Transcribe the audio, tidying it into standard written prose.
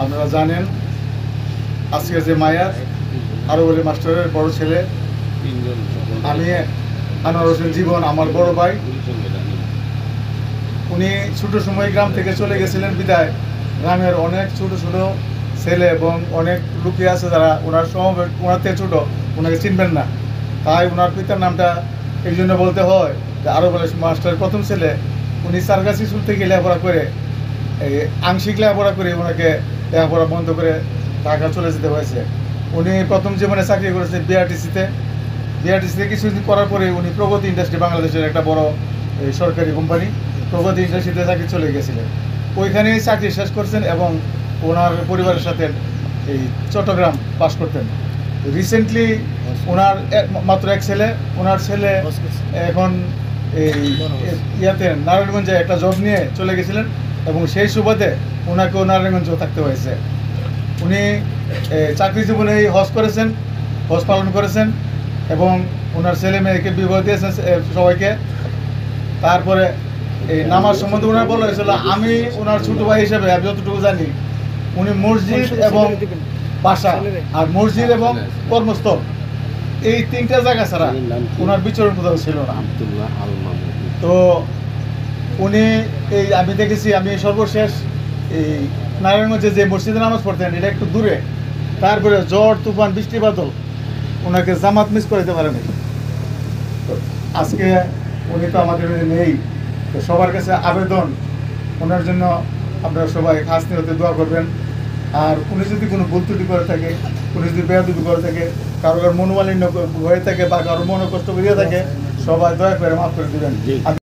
আপনারা জানেন আজকে যে মায়া আরব আলী মাস্টারের বড় ছেলে, আমি আনোয়ার হোসেন জীবন, আমার বড় ভাই। উনি ছোট সময় গ্রাম থেকে চলে গেছিলেন বিদায় গ্রামের অনেক ছোট ছোট ছেলে এবং অনেক লোকই আছে যারা ওনার থেকে ছোটো, ওনাকে চিনবেন না। তাই ওনার পিতার নামটা এই জন্য বলতে হয় যে আরব আলী মাস্টারের প্রথম ছেলে। উনি সারগাছি স্কুল থেকে লেখাপড়া করে, এই আংশিক লেখাপড়া করে ওনাকে লেখাপড়া বন্ধ করে ঢাকা চলে যেতে হয়েছে। উনি প্রথম জীবনে চাকরি করেছেন বিআরটিসিতে কিছুদিন করার পরে উনি প্রগতি ইন্ডাস্ট্রি, বাংলাদেশের একটা বড় সরকারি কোম্পানি প্রগতি ইন্ডাস্ট্রিতে চাকরি চলে গেছিলেন। ওইখানেই চাকরি শেষ করছেন এবং ওনার পরিবারের সাথে এই চট্টগ্রাম বাস করতেন। রিসেন্টলি ওনার মাত্র এক ছেলে, ওনার ছেলে এখন এই ইয়াতে নারায়ণগঞ্জে একটা জব নিয়ে চলে গেছিলেন এবং সেই সুবাদে ওনাকেও নারায়ণগঞ্জেও থাকতে হয়েছে। উনি চাকরি জীবনে হজ করেছেন, হজ পালন করেছেন এবং ওনার ছেলে মেয়েকে বিবাহ দিয়েছেন সবাইকে। তারপরে এই নামাজ সম্বন্ধে ওনার বলা হয়েছিল, আমি ওনার ছোটো ভাই হিসেবে আমি যতটুকু জানি উনি মসজিদ এবং বাসা আর মসজিদ এবং কর্মস্থল এই তিনটা জায়গা ছাড়া ওনার বিচরণ কোথাও ছিল না। তো উনি আমি দেখেছি, আমি সর্বশেষ এই নারায়ণগঞ্জে যে মসজিদে নামাজ পড়তেন এটা একটু দূরে, তারপরে ঝড় তুফান বৃষ্টি বাদল ওনাকে জামাত মিস করে দিতে পারেনি। তো আজকে উনি তো আমাদের নেই, তো সবার কাছে আবেদন ওনার জন্য আপনারা সবাই খাস নিয়তে দোয়া করবেন। আর উনি যদি কোনো ভুল ত্রুটি করে থাকে, উনি যদি বেয়াদবি করে থাকে, কারোর মনোমালিন্য হয়ে থাকে বা কারোর মনে কষ্ট করিয়ে থাকে, সবাই দয়া করে মাফ করে দেবেন।